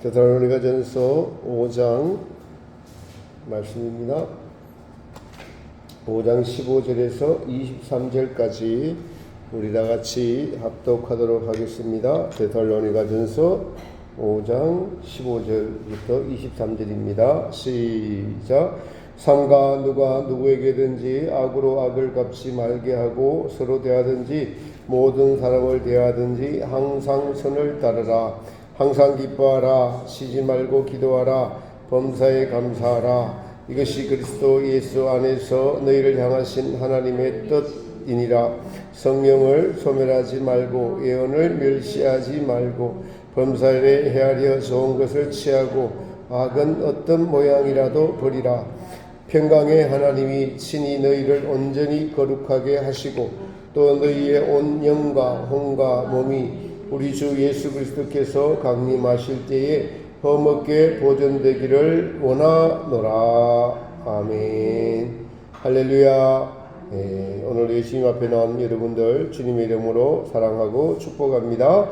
데살로니가전서 5장 말씀입니다. 5장 15절에서 23절까지 우리 다 같이 합독하도록 하겠습니다. 데살로니가전서 5장 15절부터 23절입니다. 시작. 삼가 누가 누구에게든지 악으로 악을 갚지 말게 하고 서로 대하든지 모든 사람을 대하든지 항상 선을 따르라. 항상 기뻐하라. 쉬지 말고 기도하라. 범사에 감사하라. 이것이 그리스도 예수 안에서 너희를 향하신 하나님의 뜻이니라. 성령을 소멸하지 말고 예언을 멸시하지 말고 범사에 헤아려 좋은 것을 취하고 악은 어떤 모양이라도 버리라. 평강의 하나님이 친히 너희를 온전히 거룩하게 하시고 또 너희의 온 영과 혼과 몸이 우리 주 예수 그리스도께서 강림하실 때에 험없게 보존되기를 원하노라. 아멘. 할렐루야. 오늘 예수님 앞에 나온 여러분들 주님의 이름으로 사랑하고 축복합니다.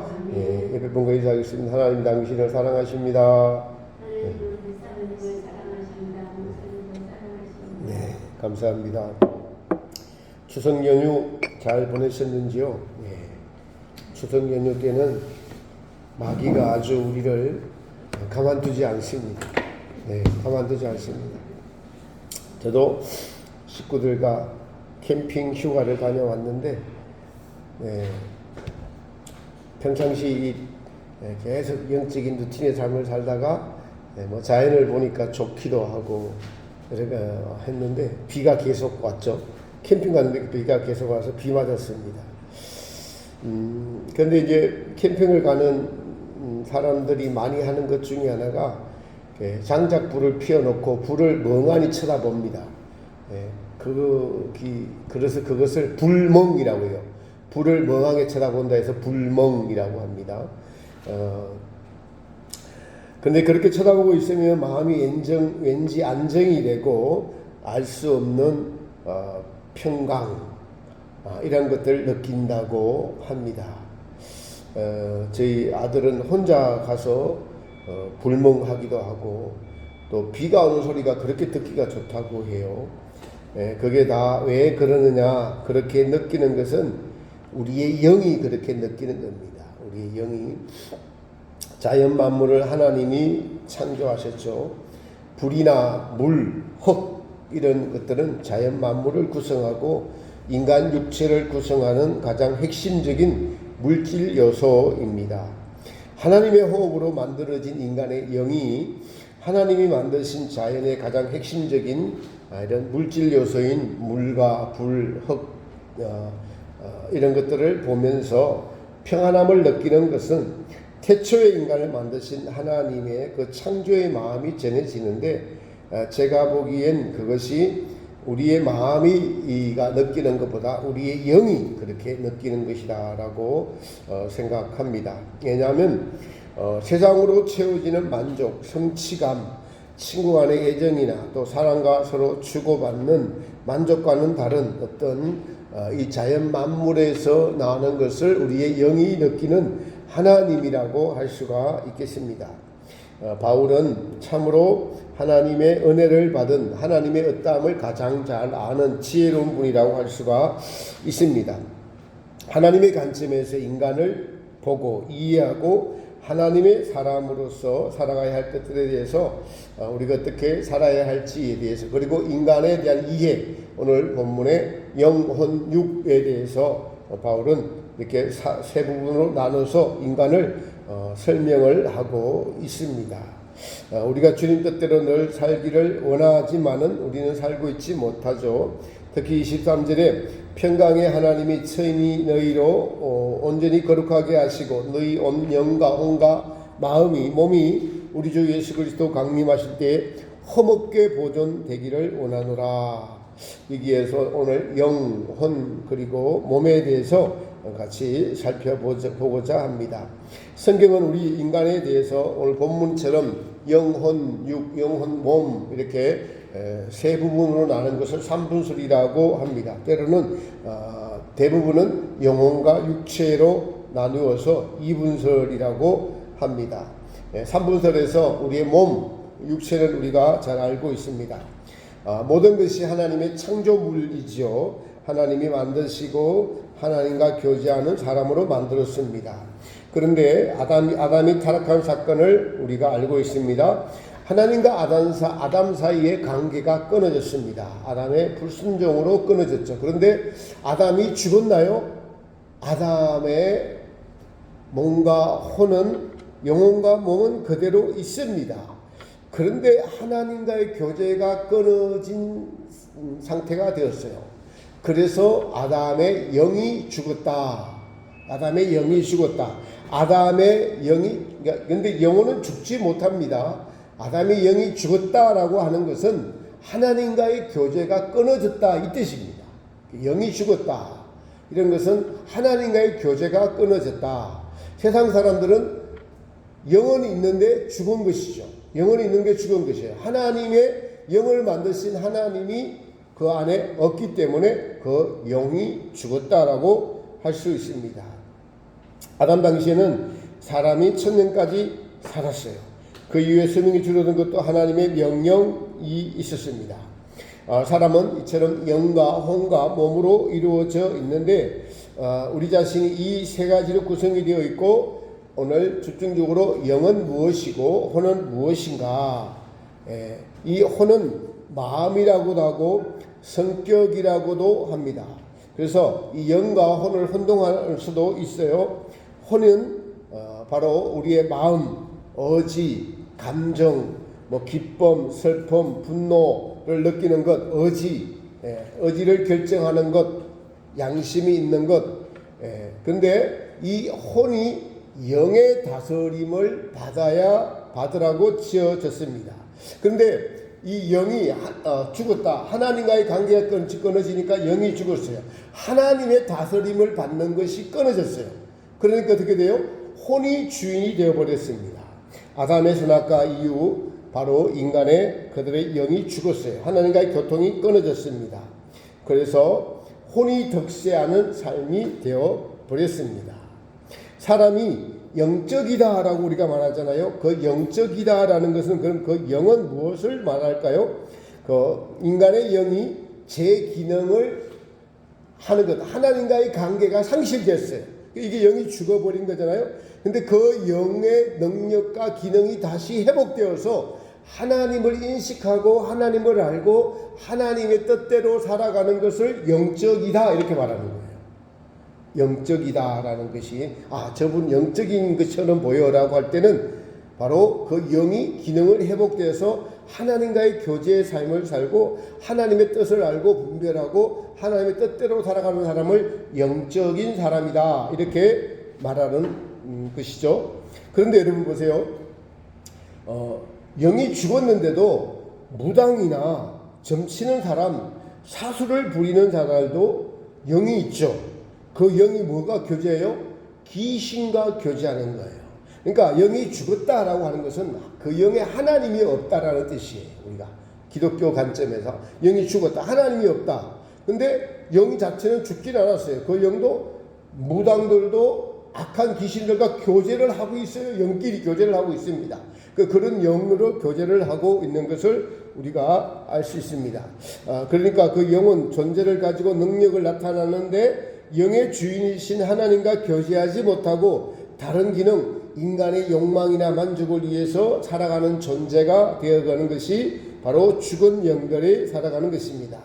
옆에 분과 인사하겠습니다. 하나님 당신을 사랑하십니다. 네, 감사합니다. 추석 연휴 잘 보내셨는지요? 추석 연휴 때는 마귀가 아주 우리를 가만두지 않습니다. 가만두지 않습니다. 저도 식구들과 캠핑 휴가를 다녀왔는데, 평상시 계속 영적인 루틴의 삶을 살다가 자연을 보니까 좋기도 하고 했는데 비가 계속 왔죠. 캠핑 갔는데 비가 계속 와서 비 맞았습니다. 그런데 이제 캠핑을 가는 사람들이 많이 하는 것 중에 하나가 장작불을 피워놓고 불을 멍하니 쳐다봅니다. 그래서 그것을 불멍이라고 해요. 불을 멍하게 쳐다본다 해서 불멍이라고 합니다. 근데 그렇게 쳐다보고 있으면 마음이 왠지 안정이 되고 알 수 없는 평강, 이런 것들을 느낀다고 합니다. 저희 아들은 혼자 가서 불멍하기도 하고 또 비가 오는 소리가 그렇게 듣기가 좋다고 해요. 그게 다 왜 그러느냐, 그렇게 느끼는 것은 우리의 영이 그렇게 느끼는 겁니다. 우리의 영이. 자연 만물을 하나님이 창조하셨죠. 불이나 물, 흙 이런 것들은 자연 만물을 구성하고 인간 육체를 구성하는 가장 핵심적인 물질 요소입니다. 하나님의 호흡으로 만들어진 인간의 영이 하나님이 만드신 자연의 가장 핵심적인 이런 물질 요소인 물과 불, 흙 이런 것들을 보면서 평안함을 느끼는 것은 태초의 인간을 만드신 하나님의 그 창조의 마음이 전해지는데, 제가 보기엔 그것이 우리의 마음이가 느끼는 것보다 우리의 영이 그렇게 느끼는 것이다라고 생각합니다. 왜냐하면 세상으로 채워지는 만족, 성취감, 친구 간의 애정이나 또 사랑과 서로 주고받는 만족과는 다른 어떤 이 자연 만물에서 나오는 것을 우리의 영이 느끼는 하나님이라고 할 수가 있겠습니다. 바울은 참으로 하나님의 은혜를 받은 하나님의 어떠함을 가장 잘 아는 지혜로운 분이라고 할 수가 있습니다. 하나님의 관점에서 인간을 보고 이해하고 하나님의 사람으로서 살아가야 할 것들에 대해서 우리가 어떻게 살아야 할지에 대해서, 그리고 인간에 대한 이해, 오늘 본문의 영혼 육에 대해서 바울은 이렇게 세 부분으로 나눠서 인간을 설명을 하고 있습니다. 우리가 주님 뜻대로 늘 살기를 원하지만은 우리는 살고 있지 못하죠. 특히 23절에 평강의 하나님이 친히 너희로 온전히 거룩하게 하시고 너희 온 영과 혼과 마음이 몸이 우리 주 예수 그리스도 강림하실 때에 험없게 보존되기를 원하노라. 여기에서 오늘 영, 혼 그리고 몸에 대해서 같이 살펴보고자 합니다. 성경은 우리 인간에 대해서 오늘 본문처럼 영혼, 육, 영혼, 몸 이렇게 세 부분으로 나눈 것을 삼분술이라고 합니다. 때로는 대부분은 영혼과 육체로 나누어서 이분설이라고 합니다. 3분설에서 우리의 몸, 육체는 우리가 잘 알고 있습니다. 모든 것이 하나님의 창조물이지요. 하나님이 만드시고 하나님과 교제하는 사람으로 만들었습니다. 그런데 아담이 타락한 사건을 우리가 알고 있습니다. 하나님과 아담 사이의 관계가 끊어졌습니다. 아담의 불순종으로 끊어졌죠. 그런데 아담이 죽었나요? 아담의 몸과 혼은, 영혼과 몸은 그대로 있습니다. 그런데 하나님과의 교제가 끊어진 상태가 되었어요. 그래서 아담의 영이 죽었다. 아담의 영이 죽었다. 아담의 영이, 근데 영혼은 죽지 못합니다. 아담의 영이 죽었다라고 하는 것은 하나님과의 교제가 끊어졌다 이 뜻입니다. 영이 죽었다. 이런 것은 하나님과의 교제가 끊어졌다. 세상 사람들은 영혼이 있는데 죽은 것이죠. 영혼이 있는 게 죽은 것이에요. 하나님의 영을 만드신 하나님이 그 안에 없기 때문에 그 영이 죽었다라고 할 수 있습니다. 아담 당시에는 사람이 천년까지 살았어요. 그 이후에 수명이 줄어든 것도 하나님의 명령이 있었습니다. 사람은 이처럼 영과 혼과 몸으로 이루어져 있는데 우리 자신이 이 세 가지로 구성이 되어 있고 오늘 집중적으로 영은 무엇이고 혼은 무엇인가. 이 혼은 마음이라고도 하고 성격이라고도 합니다. 그래서 이 영과 혼을 혼동할 수도 있어요. 혼은 바로 우리의 마음, 의지, 감정, 기쁨, 슬픔, 분노를 느끼는 것, 의지를 결정하는 것, 양심이 있는 것. 그런데 이 혼이 영의 다스림을 받으라고 지어졌습니다. 그런데 이 영이 죽었다. 하나님과의 관계가 끊어지니까 영이 죽었어요. 하나님의 다스림을 받는 것이 끊어졌어요. 그러니까 어떻게 돼요? 혼이 주인이 되어버렸습니다. 아담의 선악과 이후 바로 인간의 그들의 영이 죽었어요. 하나님과의 교통이 끊어졌습니다. 그래서 혼이 득세하는 삶이 되어버렸습니다. 사람이 영적이다라고 우리가 말하잖아요. 그 영적이다라는 것은 그럼 그 영은 무엇을 말할까요? 그 인간의 영이 제 기능을 하는 것, 하나님과의 관계가 상실됐어요. 이게 영이 죽어버린 거잖아요. 근데 그 영의 능력과 기능이 다시 회복되어서 하나님을 인식하고 하나님을 알고 하나님의 뜻대로 살아가는 것을 영적이다 이렇게 말하는 거예요. 영적이다라는 것이 저분 영적인 것처럼 보여라고 할 때는 바로 그 영이 기능을 회복돼서 하나님과의 교제의 삶을 살고 하나님의 뜻을 알고 분별하고 하나님의 뜻대로 살아가는 사람을 영적인 사람이다 이렇게 말하는 것이죠. 그런데 여러분 보세요. 영이 죽었는데도 무당이나 점치는 사람, 사수를 부리는 자들도 영이 있죠. 그 영이 뭐가 교제해요? 귀신과 교제하는 거예요. 그러니까 영이 죽었다라고 하는 것은 그 영에 하나님이 없다라는 뜻이에요. 우리가 기독교 관점에서 영이 죽었다, 하나님이 없다. 근데 영 자체는 죽진 않았어요. 그 영도 무당들도 악한 귀신들과 교제를 하고 있어요. 영끼리 교제를 하고 있습니다. 그런 영으로 교제를 하고 있는 것을 우리가 알 수 있습니다. 그러니까 그 영은 존재를 가지고 능력을 나타나는데 영의 주인이신 하나님과 교제하지 못하고 다른 기능, 인간의 욕망이나 만족을 위해서 살아가는 존재가 되어가는 것이 바로 죽은 영들이 살아가는 것입니다.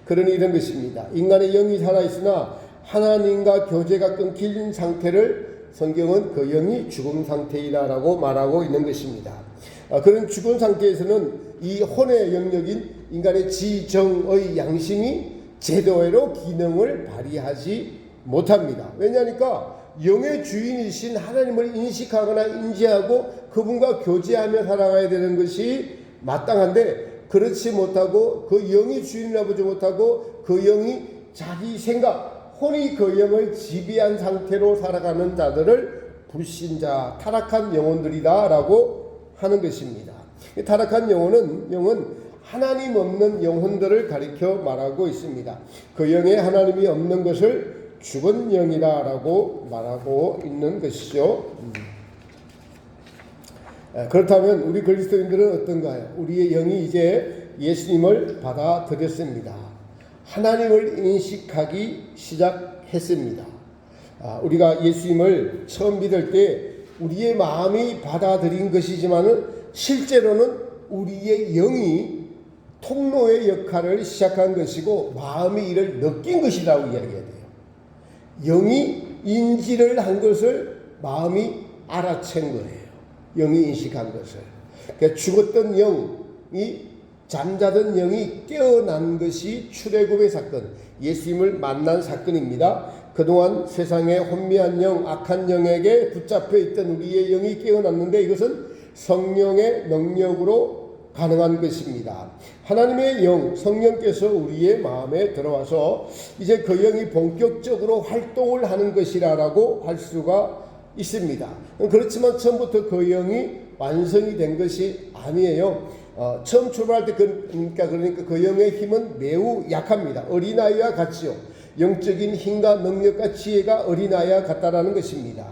그러니 이런 것입니다. 인간의 영이 살아있으나 하나님과 교제가 끊긴 상태를 성경은 그 영이 죽은 상태이다라고 말하고 있는 것입니다. 그런 죽은 상태에서는 이 혼의 영역인 인간의 지정의 양심이 제대로 기능을 발휘하지 못합니다. 왜냐하니까 영의 주인이신 하나님을 인식하거나 인지하고 그분과 교제하며 살아가야 되는 것이 마땅한데 그렇지 못하고 그 영이 주인이라 보지 못하고 그 영이 자기 생각, 혼이 그 영을 지배한 상태로 살아가는 자들을 불신자, 타락한 영혼들이다라고 하는 것입니다. 타락한 영은 하나님 없는 영혼들을 가리켜 말하고 있습니다. 그 영에 하나님이 없는 것을 죽은 영이다라고 말하고 있는 것이죠. 그렇다면 우리 그리스도인들은 어떤가요? 우리의 영이 이제 예수님을 받아들였습니다. 하나님을 인식하기 시작했습니다. 우리가 예수님을 처음 믿을 때 우리의 마음이 받아들인 것이지만은 실제로는 우리의 영이 통로의 역할을 시작한 것이고 마음이 이를 느낀 것이라고 이야기해야 돼요. 영이 인지를 한 것을 마음이 알아챈 거예요. 영이 인식한 것을. 그러니까 죽었던 영이 잠자던 영이 깨어난 것이 출애굽의 사건, 예수님을 만난 사건입니다. 그동안 세상의 혼미한 영, 악한 영에게 붙잡혀 있던 우리의 영이 깨어났는데 이것은 성령의 능력으로 가능한 것입니다. 하나님의 영, 성령께서 우리의 마음에 들어와서 이제 그 영이 본격적으로 활동을 하는 것이라고 할 수가 있습니다. 그렇지만 처음부터 그 영이 완성이 된 것이 아니에요. 처음 출발할 때 그러니까 그 영의 힘은 매우 약합니다. 어린아이와 같지요. 영적인 힘과 능력과 지혜가 어린아이와 같다라는 것입니다.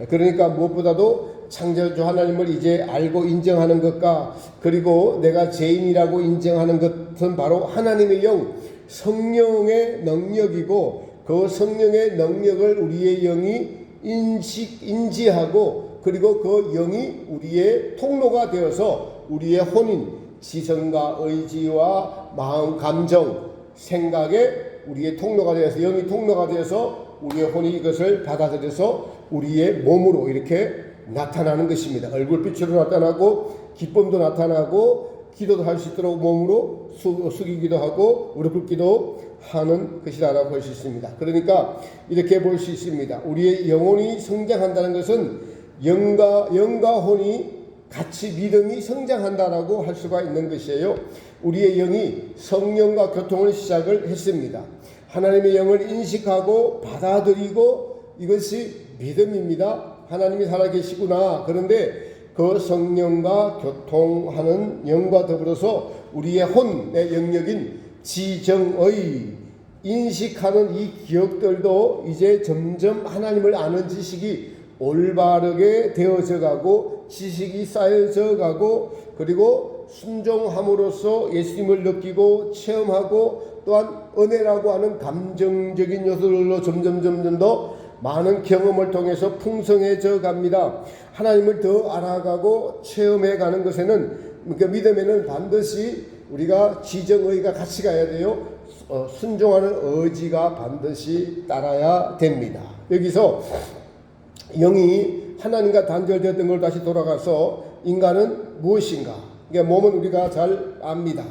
그러니까 무엇보다도 창조주 하나님을 이제 알고 인정하는 것과 그리고 내가 죄인이라고 인정하는 것은 바로 하나님의 영, 성령의 능력이고 그 성령의 능력을 우리의 영이 인지하고 그리고 그 영이 우리의 통로가 되어서 우리의 혼인, 지성과 의지와 마음, 감정, 생각에 우리의 통로가 되어서 영이 통로가 되어서 우리의 혼이 이것을 받아들여서 우리의 몸으로 이렇게 나타나는 것입니다. 얼굴빛으로 나타나고 기쁨도 나타나고 기도도 할 수 있도록 몸으로 숙이기도 하고 무릎 꿇기도 하는 것이라고 볼 수 있습니다. 그러니까 이렇게 볼 수 있습니다. 우리의 영혼이 성장한다는 것은 영과 혼이 같이 믿음이 성장한다라고 할 수가 있는 것이에요. 우리의 영이 성령과 교통을 시작을 했습니다. 하나님의 영을 인식하고 받아들이고 이것이 믿음입니다. 하나님이 살아계시구나. 그런데 그 성령과 교통하는 영과 더불어서 우리의 혼의 영역인 지정의 인식하는 이 기억들도 이제 점점 하나님을 아는 지식이 올바르게 되어져 가고 지식이 쌓여져 가고 그리고 순종함으로써 예수님을 느끼고 체험하고 또한 은혜라고 하는 감정적인 요소들로 점점 더 많은 경험을 통해서 풍성해져 갑니다. 하나님을 더 알아가고 체험해 가는 것에는 그러니까 믿음에는 반드시 우리가 지정의가 같이 가야 돼요. 순종하는 의지가 반드시 따라야 됩니다. 여기서 영이 하나님과 단절되었던 걸 다시 돌아가서 인간은 무엇인가? 그러니까 몸은 우리가 잘 압니다.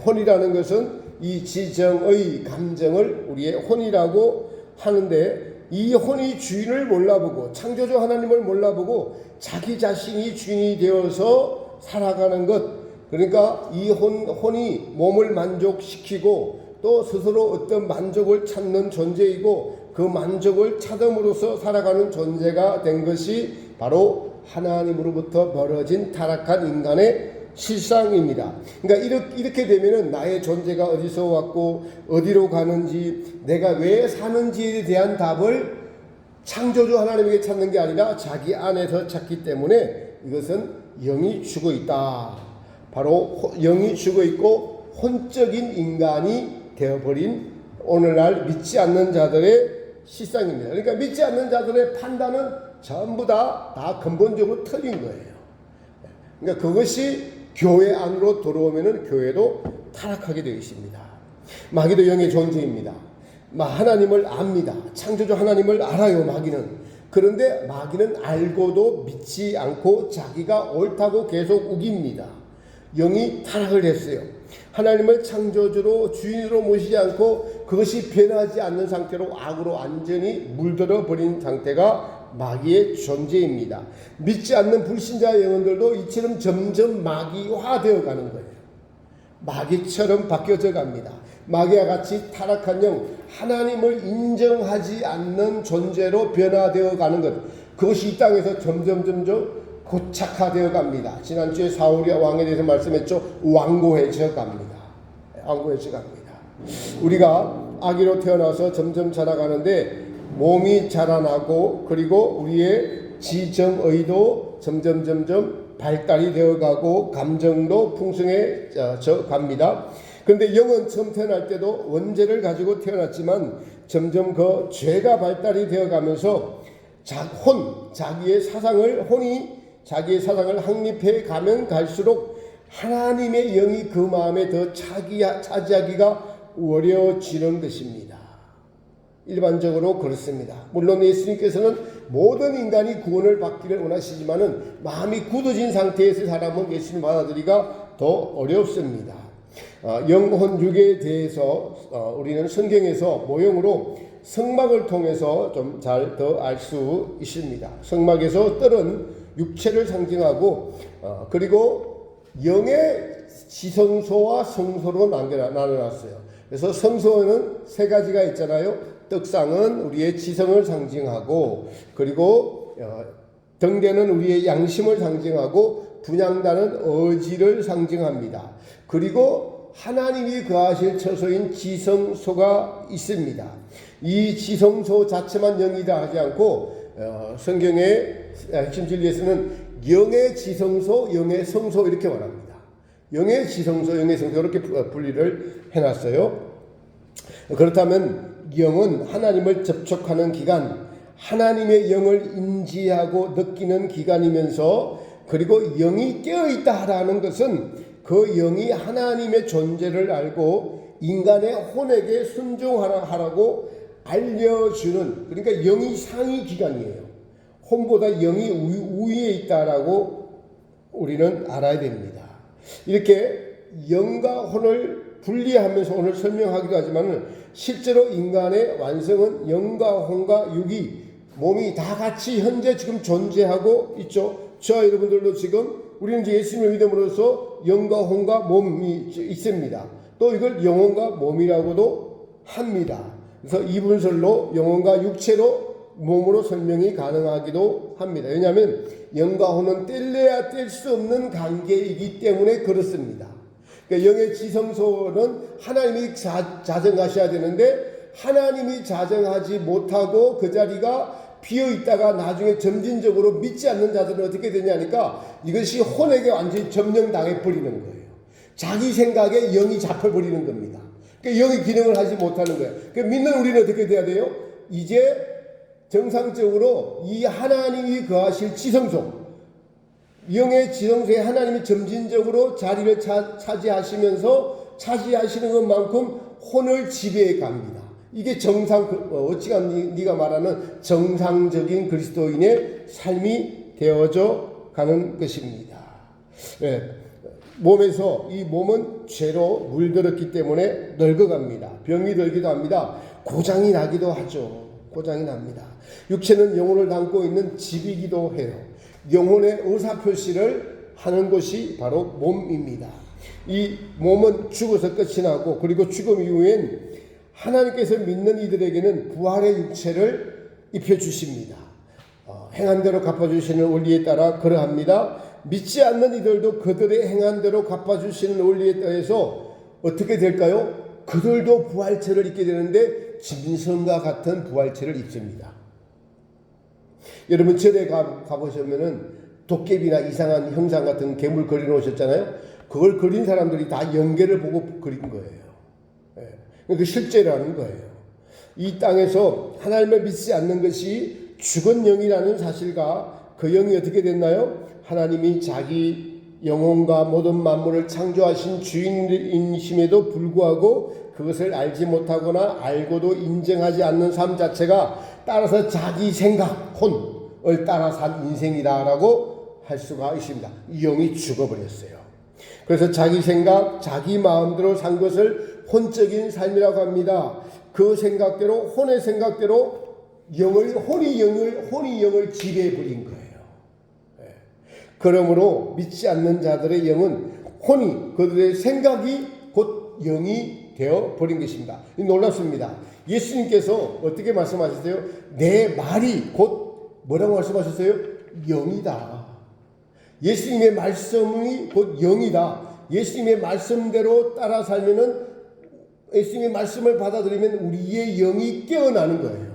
혼이라는 것은 이 지정의 감정을 우리의 혼이라고 하는데 이 혼이 주인을 몰라보고 창조주 하나님을 몰라보고 자기 자신이 주인이 되어서 살아가는 것, 그러니까 이 혼이 몸을 만족시키고 또 스스로 어떤 만족을 찾는 존재이고 그 만족을 찾음으로써 살아가는 존재가 된 것이 바로 하나님으로부터 벌어진 타락한 인간의 실상입니다. 그러니까 이렇게 되면은 나의 존재가 어디서 왔고 어디로 가는지 내가 왜 사는지에 대한 답을 창조주 하나님에게 찾는 게 아니라 자기 안에서 찾기 때문에 이것은 영이 죽어 있다. 바로 영이 죽어 있고 혼적인 인간이 되어버린 오늘날 믿지 않는 자들의 실상입니다. 그러니까 믿지 않는 자들의 판단은 전부 다 근본적으로 틀린 거예요. 그러니까 그것이 교회 안으로 들어오면은 교회도 타락하게 되어 있습니다. 마귀도 영의 존재입니다. 하나님을 압니다. 창조주 하나님을 알아요, 마귀는. 그런데 마귀는 알고도 믿지 않고 자기가 옳다고 계속 우깁니다. 영이 타락을 했어요. 하나님을 창조주로 주인으로 모시지 않고 그것이 변하지 않는 상태로 악으로 완전히 물들어 버린 상태가 마귀의 존재입니다. 믿지 않는 불신자 영혼들도 이처럼 점점 마귀화되어 가는 거예요. 마귀처럼 바뀌어져 갑니다. 마귀와 같이 타락한 영, 하나님을 인정하지 않는 존재로 변화되어 가는 것, 그것이 이 땅에서 점점 고착화되어 갑니다. 지난주에 사울이 왕에 대해서 말씀했죠. 완고해져 갑니다. 완고해져 갑니다. 우리가 아기로 태어나서 점점 자라가는데 몸이 자라나고 그리고 우리의 지정의도 점점 발달이 되어가고 감정도 풍성해져 갑니다. 그런데 영은 처음 태어날 때도 원죄를 가지고 태어났지만 점점 그 죄가 발달이 되어가면서 자기의 사상을 확립해 가면 갈수록 하나님의 영이 그 마음에 더 차지하기가 어려워지는 것입니다. 일반적으로 그렇습니다. 물론 예수님께서는 모든 인간이 구원을 받기를 원하시지만은 마음이 굳어진 상태에서 사람은 예수님 받아들이기가 더 어렵습니다. 영혼육에 대해서 우리는 성경에서 모형으로 성막을 통해서 좀 잘 더 알 수 있습니다. 성막에서 뜰은 육체를 상징하고 그리고 영의 지성소와 성소로 나눠놨어요. 그래서 성소는 세 가지가 있잖아요. 떡상은 우리의 지성을 상징하고, 그리고 등대는 우리의 양심을 상징하고, 분향단은 의지를 상징합니다. 그리고 하나님이 거하실 처소인 지성소가 있습니다. 이 지성소 자체만 영이다 하지 않고 성경의 핵심 진리에서는 영의 지성소, 영의 성소 이렇게 말합니다. 영의 지성소, 영의 성소 이렇게 분리를 해놨어요. 그렇다면 영은 하나님을 접촉하는 기간, 하나님의 영을 인지하고 느끼는 기간이면서, 그리고 영이 깨어있다라는 것은 그 영이 하나님의 존재를 알고 인간의 혼에게 순종하라고 알려주는, 그러니까 영이 상위 기간이에요. 혼보다 영이 우위에 있다라고 우리는 알아야 됩니다. 이렇게 영과 혼을 분리하면서 오늘 설명하기도 하지만 실제로 인간의 완성은 영과 혼과 육이 몸이 다 같이 현재 지금 존재하고 있죠. 저와 여러분들도 지금 우리는 이제 예수님을 믿음으로써 영과 혼과 몸이 있습니다. 또 이걸 영혼과 몸이라고도 합니다. 그래서 이분설로 영혼과 육체로 몸으로 설명이 가능하기도 합니다. 왜냐하면 영과 혼은 뗄래야 뗄 수 없는 관계이기 때문에 그렇습니다. 그러니까 영의 지성소는 하나님이 자정하셔야 되는데 하나님이 자정하지 못하고 그 자리가 비어있다가 나중에 점진적으로 믿지 않는 자들은 어떻게 되냐니까 이것이 혼에게 완전히 점령당해 버리는 거예요. 자기 생각에 영이 잡혀버리는 겁니다. 그러니까 영이 기능을 하지 못하는 거예요. 그러니까 믿는 우리는 어떻게 돼야 돼요? 이제 정상적으로 이 하나님이 거하실 지성소, 영의 지성소에 하나님이 점진적으로 자리를 차지하시면서 차지하시는 것만큼 혼을 지배해 갑니다. 이게 어찌가 네가 말하는 정상적인 그리스도인의 삶이 되어져 가는 것입니다. 네. 몸에서 이 몸은 죄로 물들었기 때문에 늙어갑니다. 병이 들기도 합니다. 고장이 나기도 하죠. 고장이 납니다. 육체는 영혼을 담고 있는 집이기도 해요. 영혼의 의사표시를 하는 곳이 바로 몸입니다. 이 몸은 죽어서 끝이 나고, 그리고 죽음 이후엔 하나님께서 믿는 이들에게는 부활의 육체를 입혀주십니다. 행한 대로 갚아주시는 원리에 따라 그러합니다. 믿지 않는 이들도 그들의 행한 대로 갚아주시는 원리에 따라서 어떻게 될까요? 그들도 부활체를 입게 되는데 짐승과 같은 부활체를 입습니다. 여러분 절에 가보시면은 도깨비나 이상한 형상 같은 괴물 그려놓으셨잖아요. 그걸 그린 사람들이 다 연계를 보고 그린 거예요. 그 실제라는 거예요. 이 땅에서 하나님을 믿지 않는 것이 죽은 영이라는 사실과 그 영이 어떻게 됐나요? 하나님이 자기 영혼과 모든 만물을 창조하신 주인이심에도 불구하고 그것을 알지 못하거나 알고도 인정하지 않는 삶 자체가 따라서 자기 생각, 혼을 따라 산 인생이다라고 할 수가 있습니다. 이 영이 죽어버렸어요. 그래서 자기 생각, 자기 마음대로 산 것을 혼적인 삶이라고 합니다. 그 생각대로, 혼의 생각대로 혼이 영을 지배해버린 거예요. 그러므로 믿지 않는 자들의 영은 혼이, 그들의 생각이 곧 영이 되어버린 것입니다. 놀랍습니다. 예수님께서 어떻게 말씀하셨어요? 내 말이 곧 뭐라고 말씀하셨어요? 영이다. 예수님의 말씀이 곧 영이다. 예수님의 말씀대로 따라 살면은, 예수님의 말씀을 받아들이면 우리의 영이 깨어나는 거예요.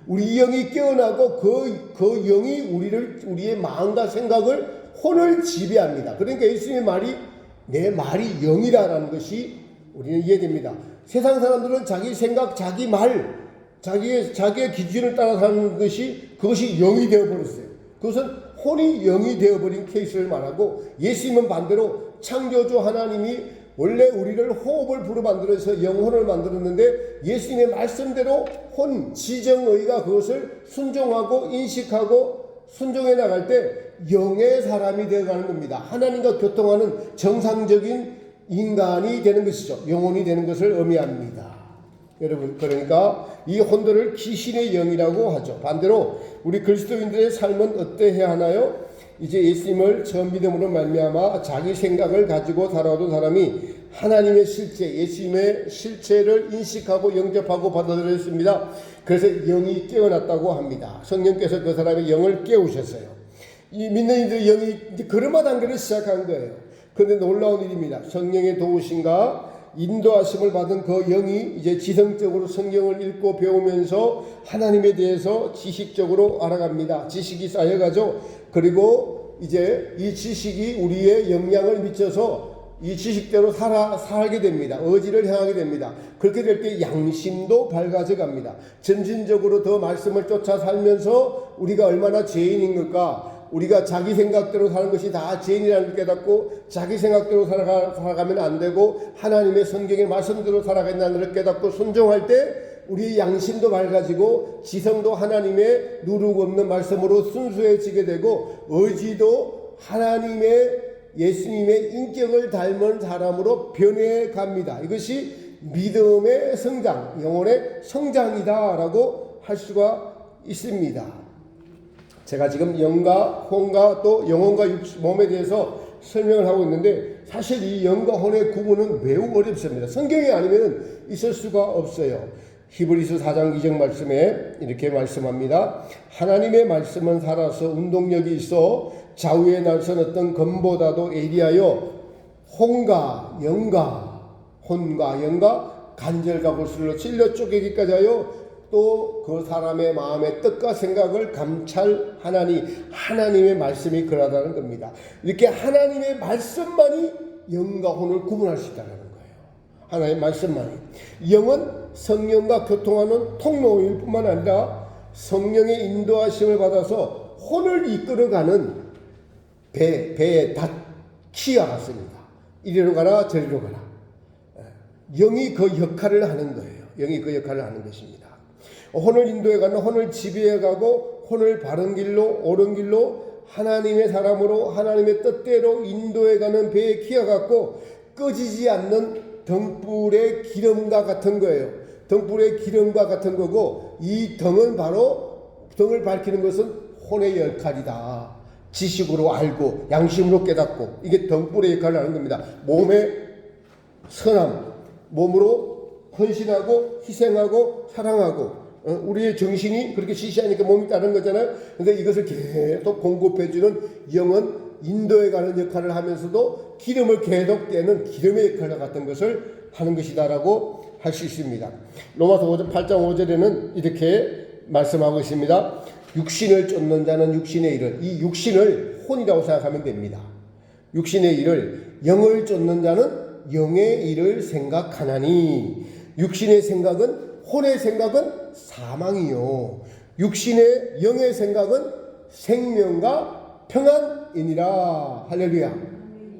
우리 영이 깨어나고 그 영이 우리의 마음과 생각을 혼을 지배합니다. 그러니까 예수님의 말이 내 말이 영이라는 것이 우리는 이해됩니다. 세상 사람들은 자기 생각, 자기 말, 자기의 기준을 따라 사는 그것이 영이 되어버렸어요. 그것은 혼이 영이 되어버린 케이스를 말하고, 예수님은 반대로 창조주 하나님이 원래 우리를 호흡을 불어 만들어서 영혼을 만들었는데, 예수님의 말씀대로 혼, 지정의가 그것을 순종하고 인식하고 순종해 나갈 때 영의 사람이 되어가는 겁니다. 하나님과 교통하는 정상적인 인간이 되는 것이죠. 영혼이 되는 것을 의미합니다. 여러분, 그러니까 이 혼들을 귀신의 영이라고 하죠. 반대로 우리 그리스도인들의 삶은 어떠해야 하나요? 이제 예수님을 처음 믿음으로 말미암아 자기 생각을 가지고 살아오던 사람이 하나님의 실체, 예수님의 실체를 인식하고 영접하고 받아들였습니다. 그래서 영이 깨어났다고 합니다. 성령께서 그 사람의 영을 깨우셨어요. 이 믿는 이들의 영이 이제 걸음마 단계를 시작한 거예요. 그런데 놀라운 일입니다. 성령의 도우심과 인도하심을 받은 그 영이 이제 지성적으로 성경을 읽고 배우면서 하나님에 대해서 지식적으로 알아갑니다. 지식이 쌓여가죠. 그리고 이제 이 지식이 우리의 영향을 미쳐서 이 지식대로 살게 됩니다. 의지를 향하게 됩니다. 그렇게 될 때 양심도 밝아져 갑니다. 점진적으로 더 말씀을 쫓아 살면서 우리가 얼마나 죄인인 걸까, 우리가 자기 생각대로 사는 것이 다 죄인이라는 걸 깨닫고, 자기 생각대로 살아가면 안 되고 하나님의 성경의 말씀대로 살아간다는 걸 깨닫고 순종할 때 우리의 양심도 밝아지고 지성도 하나님의 누룩 없는 말씀으로 순수해지게 되고, 의지도 하나님의 예수님의 인격을 닮은 사람으로 변해 갑니다. 이것이 믿음의 성장, 영혼의 성장이다라고 할 수가 있습니다. 제가 지금 영과 혼과 또 영혼과 몸에 대해서 설명을 하고 있는데, 사실 이 영과 혼의 구분은 매우 어렵습니다. 성경이 아니면 있을 수가 없어요. 히브리서 4장 2절 말씀에 이렇게 말씀합니다. 하나님의 말씀은 살아서 운동력이 있어 좌우에 날선 어떤 검보다도 예리하여 혼과 영과 간절과 골수로 찔러 쪼개기까지 하여 또 그 사람의 마음의 뜻과 생각을 감찰하나니, 하나님의 말씀이 그러하다는 겁니다. 이렇게 하나님의 말씀만이 영과 혼을 구분할 수 있다는 거예요. 하나님의 말씀만이. 영은 성령과 교통하는 통로일 뿐만 아니라 성령의 인도하심을 받아서 혼을 이끌어가는 배의 키와 같습니다. 이리로 가라 저리로 가라. 영이 그 역할을 하는 거예요. 영이 그 역할을 하는 것입니다. 혼을 인도해가는, 혼을 지배해가고 혼을 바른 길로 옳은 길로 하나님의 사람으로 하나님의 뜻대로 인도해가는 배의 키와 같고, 꺼지지 않는 등불의 기름과 같은 거예요. 등불의 기름과 같은 거고, 이 등은 바로, 등을 밝히는 것은 혼의 역할이다. 지식으로 알고 양심으로 깨닫고, 이게 등불의 역할을 하는 겁니다. 몸의 선함, 몸으로 헌신하고 희생하고 사랑하고, 우리의 정신이 그렇게 지시하니까 몸이 따르는 거잖아요. 근데 이것을 계속 공급해주는 영은 인도해가는 역할을 하면서도 기름을 계속 떼는 기름의 역할 같은 것을 하는 것이다라고 할 수 있습니다. 로마서 8장 5절에는 이렇게 말씀하고 있습니다. 육신을 쫓는 자는 육신의 일을, 이 육신을 혼이라고 생각하면 됩니다. 육신의 일을, 영을 쫓는 자는 영의 일을 생각하나니, 육신의 생각은, 혼의 생각은 사망이요, 육신의 영의 생각은 생명과 평안이니라. 할렐루야.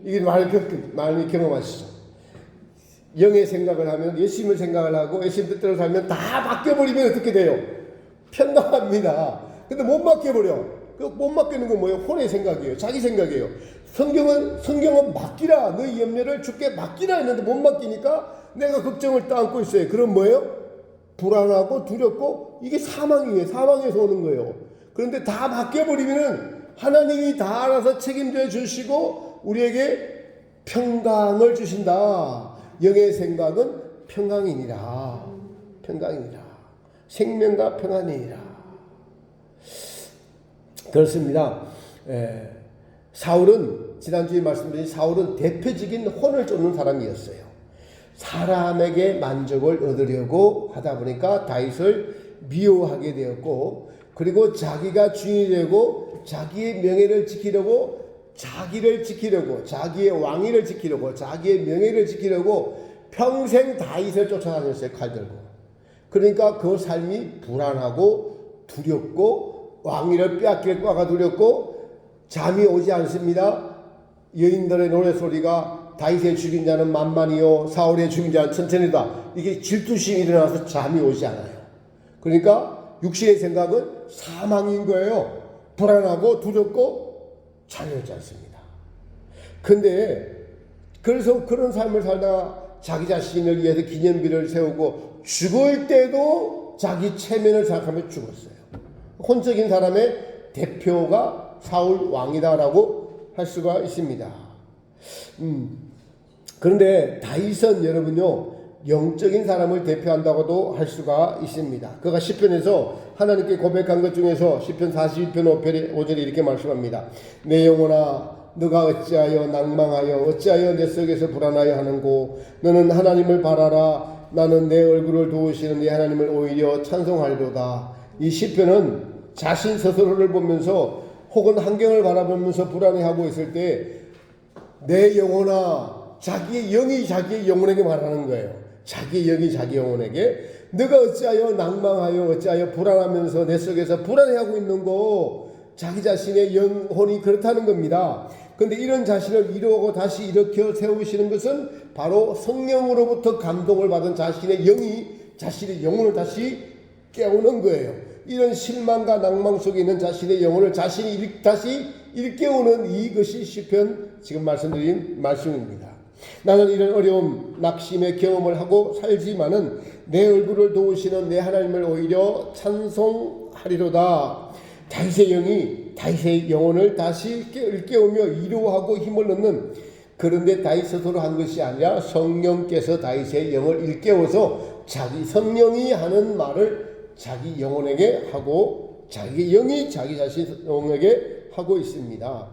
이게 많이 경험하시죠. 영의 생각을 하면, 예수님을 생각을 하고 예수님 뜻대로 살면 다 맡겨버리면 어떻게 돼요? 평안합니다. 근데 못 맡겨버려. 못 맡기는 건 뭐예요? 혼의 생각이에요. 자기 생각이에요. 성경은 맡기라, 너희 염려를 주께 맡기라 했는데 못 맡기니까 내가 걱정을 떠안고 있어요. 그럼 뭐예요? 불안하고 두렵고, 이게 사망이에요. 사망에서 오는 거예요. 그런데 다 맡겨버리면 하나님이 다 알아서 책임져 주시고 우리에게 평강을 주신다. 영의 생각은 평강이니라. 평강이니라. 생명과 평안이니라. 그렇습니다. 사울은, 지난주에 말씀드린 사울은 대표적인 혼을 쫓는 사람이었어요. 사람에게 만족을 얻으려고 하다 보니까 다윗을 미워하게 되었고, 그리고 자기가 주인이 되고 자기의 명예를 지키려고, 자기를 지키려고, 자기의 왕위를 지키려고, 자기의 명예를 지키려고 평생 다윗을 쫓아다녔어요. 칼 들고. 그러니까 그 삶이 불안하고 두렵고 왕위를 빼앗길까가 두렵고 잠이 오지 않습니다. 여인들의 노래소리가 다윗의 죽인 자는 만만이요 사울의 죽인 자는 천천히다. 이게 질투심이 일어나서 잠이 오지 않아요. 그러니까 육신의 생각은 사망인 거예요. 불안하고 두렵고 잠이 오지 않습니다. 근데 그래서 그런 삶을 살다가 자기 자신을 위해서 기념비를 세우고 죽을 때도 자기 체면을 생각하며 죽었어요. 혼적인 사람의 대표가 사울 왕이다라고 할 수가 있습니다. 그런데 다윗은 여러분요, 영적인 사람을 대표한다고도 할 수가 있습니다. 그가 시편에서 하나님께 고백한 것 중에서 시편 42편 5절에 이렇게 말씀합니다. 내 영혼아 너가 어찌하여 낭망하여 어찌하여 내 속에서 불안하여 하는고 너는 하나님을 바라라. 나는 내 얼굴을 도우시는 내 하나님을 오히려 찬송하리로다. 이 시편은 자신 스스로를 보면서 혹은 환경을 바라보면서 불안해하고 있을 때 내 영혼아, 자기의 영이 자기의 영혼에게 말하는 거예요. 자기의 영이 자기 영혼에게 너가 어찌하여 낭망하여 어찌하여 불안하면서 내 속에서 불안해하고 있는고, 자기 자신의 영혼이 그렇다는 겁니다. 그런데 이런 자신을 이루고 다시 일으켜 세우시는 것은 바로 성령으로부터 감동을 받은 자신의 영이 자신의 영혼을 다시 깨우는 거예요. 이런 실망과 낭망 속에 있는 자신의 영혼을 자신이 다시 일깨우는 이것이 시편 지금 말씀드린 말씀입니다. 나는 이런 어려움, 낙심의 경험을 하고 살지만은 내 얼굴을 도우시는 내 하나님을 오히려 찬송하리로다. 다윗의 영이 다윗의 영혼을 다시 일깨우며 위로하고 힘을 얻는, 그런데 다윗 스스로 한 것이 아니라 성령께서 다윗의 영을 일깨워서 자기 성령이 하는 말을 자기 영혼에게 하고 자기 영이 자기 자신 영혼에게 하고 있습니다.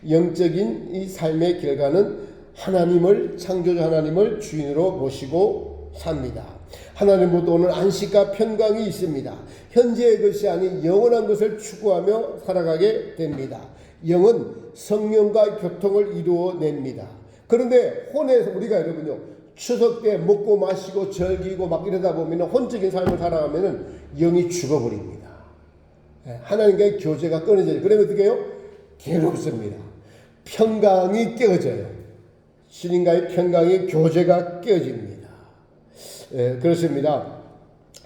영적인 이 삶의 결과는 하나님을, 창조주 하나님을 주인으로 모시고 삽니다. 하나님으로부터 오는 안식과 평강이 있습니다. 현재의 것이 아닌 영원한 것을 추구하며 살아가게 됩니다. 영은 성령과 교통을 이루어냅니다. 그런데 혼에서 우리가 여러분요, 추석 때 먹고 마시고 즐기고 막 이러다 보면 혼적인 삶을 살아가면 영이 죽어버립니다. 하나님과의 교제가 끊어져요. 그러면 어떻게 해요? 괴롭습니다. 평강이 깨어져요. 주님과의 평강의 교제가 깨어집니다. 그렇습니다.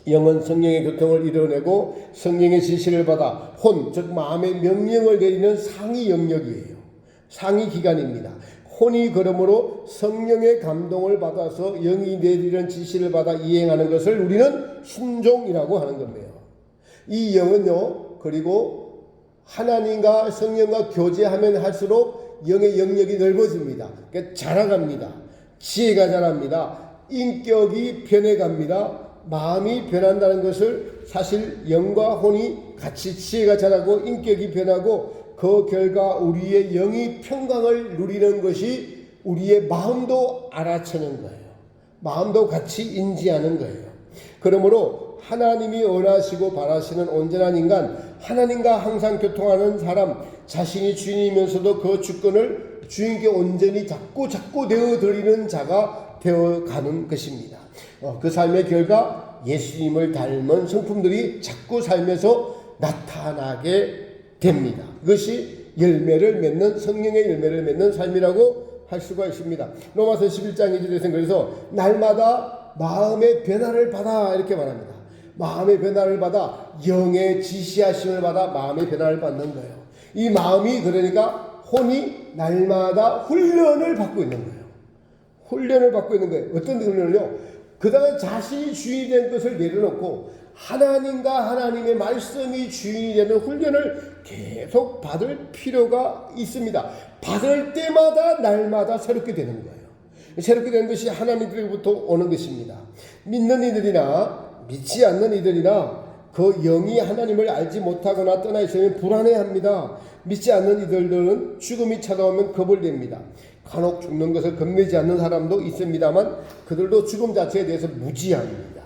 영은 성령의 교통을 이뤄내고 성령의 지시를 받아 혼, 즉 마음의 명령을 내리는 상위 영역이에요. 상위 기관입니다. 혼이 그러므로 성령의 감동을 받아서 영이 내리는 지시를 받아 이행하는 것을 우리는 순종이라고 하는 겁니다. 이 영은요, 그리고 하나님과 성령과 교제하면 할수록 영의 영역이 넓어집니다. 그러니까 자라갑니다. 지혜가 자랍니다. 인격이 변해갑니다. 마음이 변한다는 것을, 사실 영과 혼이 같이 지혜가 자라고 인격이 변하고 그 결과 우리의 영이 평강을 누리는 것이 우리의 마음도 알아채는 거예요. 마음도 같이 인지하는 거예요. 그러므로 하나님이 원하시고 바라시는 온전한 인간, 하나님과 항상 교통하는 사람, 자신이 주인이면서도 그 주권을 주인께 온전히 자꾸 되어드리는 자가 되어가는 것입니다. 그 삶의 결과 예수님을 닮은 성품들이 자꾸 삶에서 나타나게 됩니다. 그것이 열매를 맺는, 성령의 열매를 맺는 삶이라고 할 수가 있습니다. 로마서 11장 2절에서는 그래서 날마다 마음의 변화를 받아 이렇게 말합니다. 마음의 변화를 받아 영의 지시하심을 받아 마음의 변화를 받는 거예요. 이 마음이 그러니까 혼이 날마다 훈련을 받고 있는 거예요. 훈련을 받고 있는 거예요. 어떤 훈련을요? 그 다음에 자신이 주인이 된 것을 내려놓고 하나님과 하나님의 말씀이 주인이 되는 훈련을 계속 받을 필요가 있습니다. 받을 때마다 날마다 새롭게 되는 거예요. 새롭게 되는 것이 하나님으로부터 오는 것입니다. 믿는 이들이나 믿지 않는 이들이나 그 영이 하나님을 알지 못하거나 떠나 있으면 불안해합니다. 믿지 않는 이들은 죽음이 찾아오면 겁을 냅니다. 간혹 죽는 것을 겁내지 않는 사람도 있습니다만 그들도 죽음 자체에 대해서 무지합니다.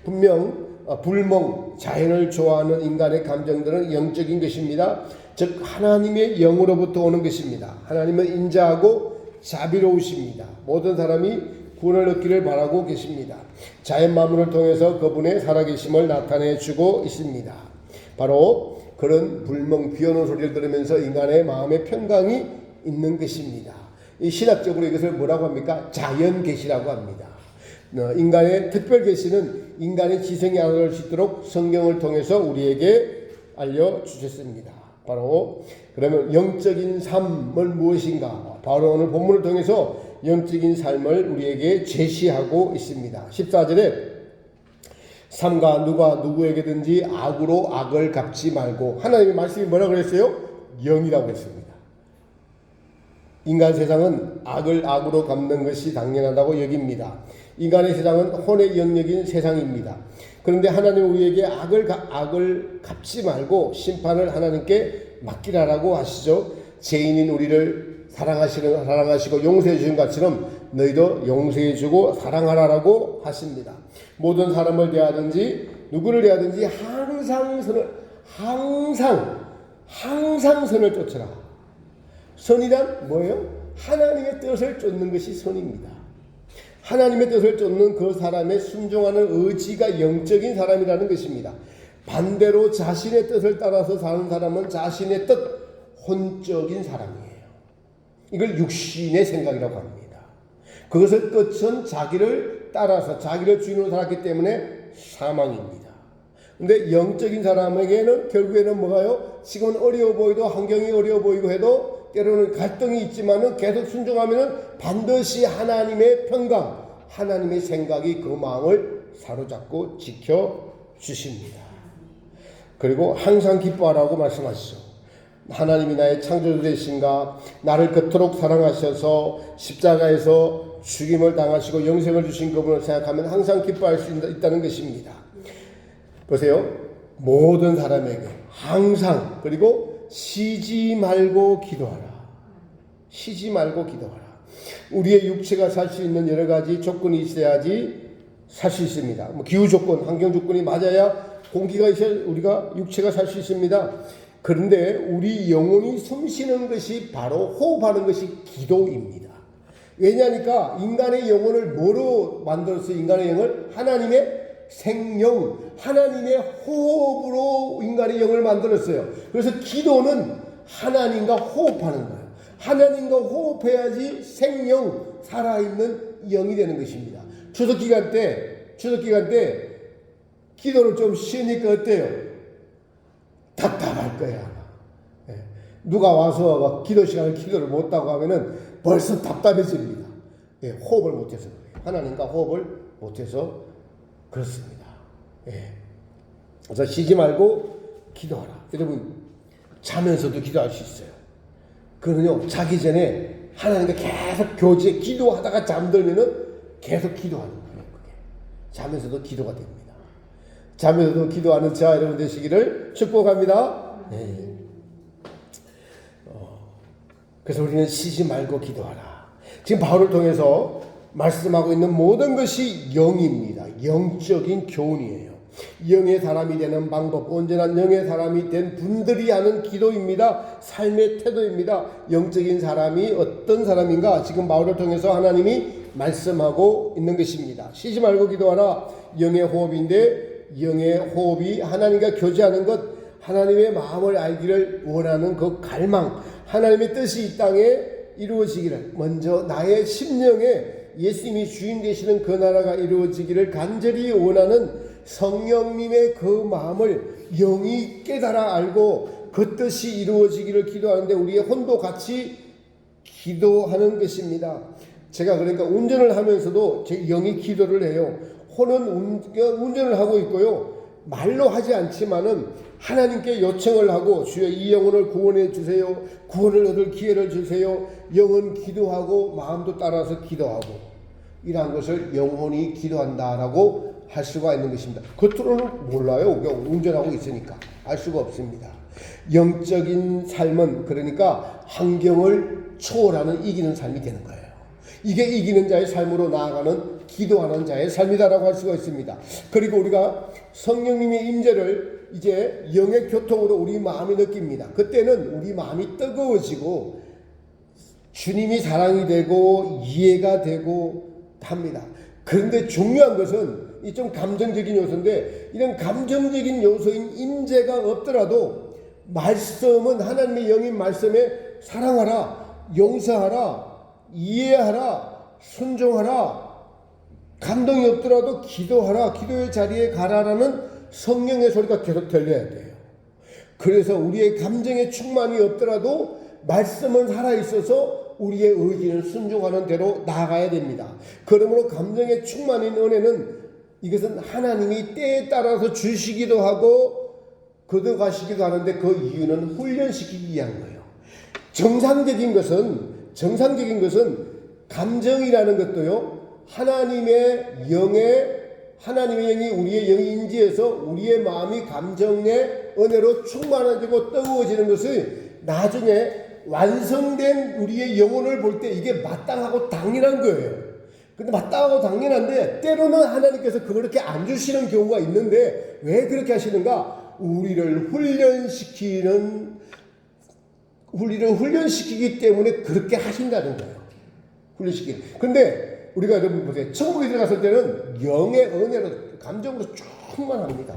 분명 불멍, 자연을 좋아하는 인간의 감정들은 영적인 것입니다. 즉 하나님의 영으로부터 오는 것입니다. 하나님은 인자하고 자비로우십니다. 모든 사람이 구원을 얻기를 바라고 계십니다. 자연 만물을 통해서 그분의 살아계심을 나타내 주고 있습니다. 바로 그런 불멍 비오는 소리를 들으면서 인간의 마음에 평강이 있는 것입니다. 이 신학적으로 이것을 뭐라고 합니까? 자연 계시라고 합니다. 인간의 특별 계시는 인간의 지성이 알아볼 수 있도록 성경을 통해서 우리에게 알려주셨습니다. 바로 그러면 영적인 삶은 무엇인가? 바로 오늘 본문을 통해서 영적인 삶을 우리에게 제시하고 있습니다. 14절에 삼가 누가 누구에게든지 악으로 악을 갚지 말고, 하나님의 말씀이 뭐라고 그랬어요? 영이라고 했습니다. 인간 세상은 악을 악으로 갚는 것이 당연하다고 여깁니다. 인간의 세상은 혼의 영역인 세상입니다. 그런데 하나님은 우리에게 악을 갚지 말고 심판을 하나님께 맡기라라고 하시죠. 죄인인 우리를 사랑하시고 용서해 주신 것처럼 너희도 용서해 주고 사랑하라라고 하십니다. 모든 사람을 대하든지 누구를 대하든지 항상 선을 쫓으라. 선이란 뭐예요? 하나님의 뜻을 쫓는 것이 선입니다. 하나님의 뜻을 쫓는 그 사람의 순종하는 의지가 영적인 사람이라는 것입니다. 반대로 자신의 뜻을 따라서 사는 사람은 자신의 뜻, 혼적인 사람이에요. 이걸 육신의 생각이라고 합니다. 그것의 끝은 자기를 따라서 자기를 주인으로 살았기 때문에 사망입니다. 근데 영적인 사람에게는 결국에는 뭐가요? 지금은 어려워 보이도, 환경이 어려워 보이고 해도 때로는 갈등이 있지만은 계속 순종하면은 반드시 하나님의 평강, 하나님의 생각이 그 마음을 사로잡고 지켜 주십니다. 그리고 항상 기뻐하라고 말씀하시죠. 하나님이 나의 창조주 되신가, 나를 그토록 사랑하셔서 십자가에서 죽임을 당하시고 영생을 주신 그분을 생각하면 항상 기뻐할 수 있다는 것입니다. 보세요. 모든 사람에게 항상, 그리고 쉬지 말고 기도하라. 쉬지 말고 기도하라. 우리의 육체가 살 수 있는 여러 가지 조건이 있어야지 살 수 있습니다. 기후 조건, 환경 조건이 맞아야 공기가 있어야 우리가 육체가 살 수 있습니다. 그런데 우리 영혼이 숨쉬는 것이 바로 호흡하는 것이 기도입니다. 왜냐하니까 인간의 영혼을 뭐로 만들었어요? 인간의 영을 하나님의 생영, 하나님의 호흡으로 인간의 영을 만들었어요. 그래서 기도는 하나님과 호흡하는 거예요. 하나님과 호흡해야지 생영, 살아있는 영이 되는 것입니다. 추석 기간 때 기도를 좀 쉬니까 어때요? 답답할 거야. 누가 와서 막 기도 시간에 기도를 못하고 하면은 벌써 답답해집니다. 호흡을 못해서 그래요. 하나님과 호흡을 못해서 그렇습니다. 그래서 쉬지 말고 기도하라. 여러분 자면서도 기도할 수 있어요. 그는요 자기 전에 하나님과 계속 교제 기도하다가 잠들면은 계속 기도하는 거예요. 그게 자면서도 기도가 됩니다. 자면서도 기도하는 자 여러분 되시기를 축복합니다. 그래서 우리는 쉬지 말고 기도하라. 지금 바울을 통해서 말씀하고 있는 모든 것이 영입니다. 영적인 교훈이에요. 영의 사람이 되는 방법, 온전한 영의 사람이 된 분들이 하는 기도입니다. 삶의 태도입니다. 영적인 사람이 어떤 사람인가? 지금 바울을 통해서 하나님이 말씀하고 있는 것입니다. 쉬지 말고 기도하라. 영의 호흡인데 영의 호흡이 하나님과 교제하는 것, 하나님의 마음을 알기를 원하는 그 갈망, 하나님의 뜻이 이 땅에 이루어지기를, 먼저 나의 심령에 예수님이 주인 되시는 그 나라가 이루어지기를 간절히 원하는 성령님의 그 마음을 영이 깨달아 알고 그 뜻이 이루어지기를 기도하는데 우리의 혼도 같이 기도하는 것입니다. 제가 그러니까 운전을 하면서도 제 영이 기도를 해요. 혼은 운전을 하고 있고요. 말로 하지 않지만은 하나님께 요청을 하고 주여 이 영혼을 구원해 주세요. 구원을 얻을 기회를 주세요. 영은 기도하고 마음도 따라서 기도하고 이러한 것을 영혼이 기도한다라고 할 수가 있는 것입니다. 겉으로는 몰라요. 운전하고 있으니까 알 수가 없습니다. 영적인 삶은 그러니까 환경을 초월하는 이기는 삶이 되는 거예요. 이게 이기는 자의 삶으로 나아가는 기도하는 자의 삶이다라고 할 수가 있습니다. 그리고 우리가 성령님의 임재를 이제 영의 교통으로 우리 마음이 느낍니다. 그때는 우리 마음이 뜨거워지고 주님이 사랑이 되고 이해가 되고 합니다. 그런데 중요한 것은 이 좀 감정적인 요소인데, 이런 감정적인 요소인 임재가 없더라도 말씀은 하나님의 영인 말씀에 사랑하라, 용서하라, 이해하라, 순종하라, 감동이 없더라도 기도하라, 기도의 자리에 가라라는 성령의 소리가 계속 들려야 돼요. 그래서 우리의 감정의 충만이 없더라도 말씀은 살아있어서 우리의 의지는 순종하는 대로 나아가야 됩니다. 그러므로 감정의 충만인 은혜는, 이것은 하나님이 때에 따라서 주시기도 하고 거둬가시기도 하는데, 그 이유는 훈련시키기 위한 거예요. 정상적인 것은 감정이라는 것도요, 하나님의 영이 우리의 영이 인지해서 우리의 마음이 감정의 은혜로 충만해지고 뜨거워지는 것을 나중에 완성된 우리의 영혼을 볼 때 이게 마땅하고 당연한 거예요. 근데 마땅하고 당연한데 때로는 하나님께서 그렇게 안 주시는 경우가 있는데, 왜 그렇게 하시는가? 우리를 훈련시키기 때문에 그렇게 하신다는 거예요. 훈련시키기. 근데 우리가 여러분 보세요. 천국에 들어갔을 때는 영의 은혜로, 감정으로 충만합니다.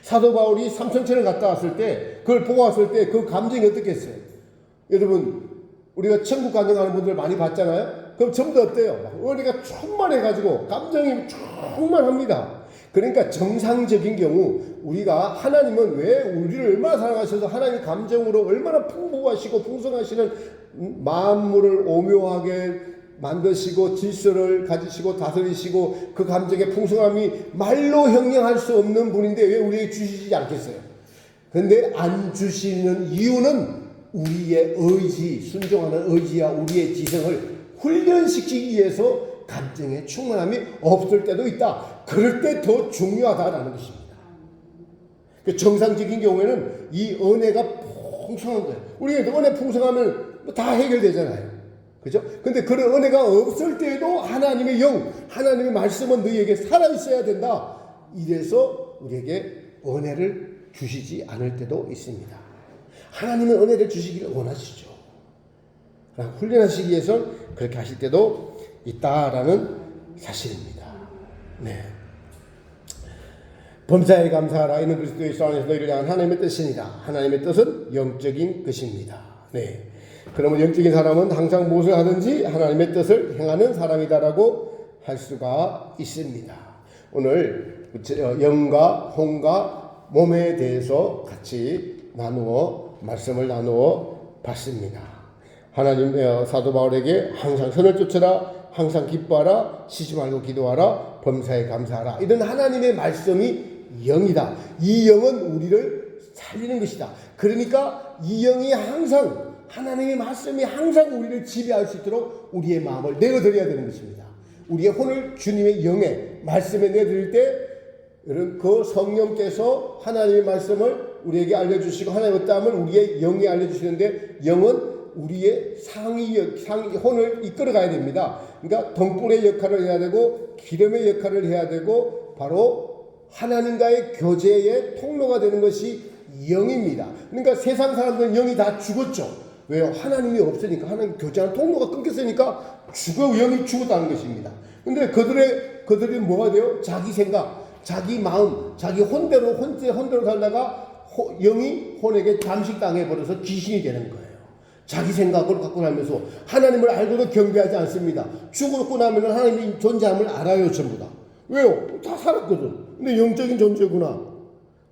사도 바울이 삼천천을 갔다 왔을 때, 그걸 보고 왔을 때 그 감정이 어떻겠어요? 여러분, 우리가 천국 간증하는 분들 많이 봤잖아요? 그럼 전부 다 어때요? 은혜가 충만해가지고 감정이 충만합니다. 그러니까 정상적인 경우, 우리가 하나님은 왜 우리를 얼마나 사랑하셔서 하나님 감정으로 얼마나 풍부하시고 풍성하시는 만물을 오묘하게 만드시고 질서를 가지시고 다스리시고 그 감정의 풍성함이 말로 형용할 수 없는 분인데 왜 우리에게 주시지 않겠어요? 그런데 안 주시는 이유는 우리의 의지, 순종하는 의지와 우리의 지성을 훈련시키기 위해서 감정의 충만함이 없을 때도 있다. 그럴 때 더 중요하다라는 것입니다. 정상적인 경우에는 이 은혜가 풍성한 거예요. 우리가 은혜 풍성하면 다 해결되잖아요. 그죠? 근데 그런 은혜가 없을 때에도 하나님의 영, 하나님의 말씀은 너희에게 살아있어야 된다. 이래서 우리에게 은혜를 주시지 않을 때도 있습니다. 하나님은 은혜를 주시기를 원하시죠. 훈련하시기 위해서 그렇게 하실 때도 있다라는 사실입니다. 네. 범사에 감사하라. 이는 그리스도의 안에서 너희를 향한 하나님의 뜻이니라. 하나님의 뜻은 영적인 것입니다. 네. 그러면 영적인 사람은 항상 무엇을 하든지 하나님의 뜻을 행하는 사람이다라고 할 수가 있습니다. 오늘 영과 혼과 몸에 대해서 같이 말씀을 나누어 봤습니다. 하나님, 사도 바울에게 항상 선을 쫓아라, 항상 기뻐하라, 쉬지 말고 기도하라, 범사에 감사하라. 이런 하나님의 말씀이 영이다. 이 영은 우리를 살리는 것이다. 그러니까 이 영이 항상, 하나님의 말씀이 항상 우리를 지배할 수 있도록 우리의 마음을 내어드려야 되는 것입니다. 우리의 혼을 주님의 영의 말씀에 내드릴 때, 그 성령께서 하나님의 말씀을 우리에게 알려주시고 하나님의 뜻을 우리의 영이 알려주시는데, 영은 우리의 상위 혼을 이끌어 가야 됩니다. 그러니까 등불의 역할을 해야 되고 기름의 역할을 해야 되고 바로 하나님과의 교제의 통로가 되는 것이 영입니다. 그러니까 세상 사람들은 영이 다 죽었죠. 왜요? 하나님이 없으니까, 하나님 교제하는 통로가 끊겼으니까 영이 죽었다는 것입니다. 근데 그들이 뭐가 돼요? 자기 생각, 자기 마음, 자기 혼대로 살다가 영이 혼에게 잠식당해 버려서 귀신이 되는 거예요. 자기 생각을 갖고 나면서 하나님을 알고도 경배하지 않습니다. 죽고 나면 하나님의 존재함을 알아요, 전부 다. 왜요? 다 살았거든. 근데 영적인 존재구나.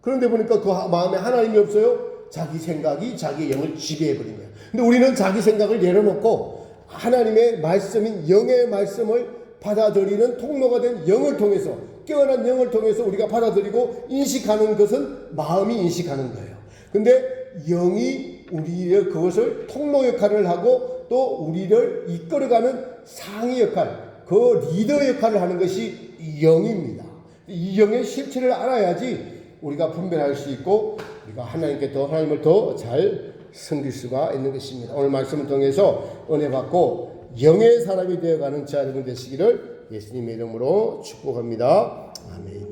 그런데 보니까 그 마음에 하나님이 없어요. 자기 생각이 자기 영을 지배해버린 거예요. 근데 우리는 자기 생각을 내려놓고 하나님의 말씀인 영의 말씀을 받아들이는 통로가 된 영을 통해서, 깨어난 영을 통해서 우리가 받아들이고 인식하는 것은 마음이 인식하는 거예요. 근데 영이 우리의 그것을 통로 역할을 하고 또 우리를 이끌어가는 상위 역할, 그 리더 역할을 하는 것이 영입니다. 이 영의 실체를 알아야지 우리가 분별할 수 있고 우리가 하나님을 더 잘 섬길 수가 있는 것입니다. 오늘 말씀을 통해서 은혜 받고 영의 사람이 되어가는 저 여러분 되시기를 예수님의 이름으로 축복합니다. 아멘.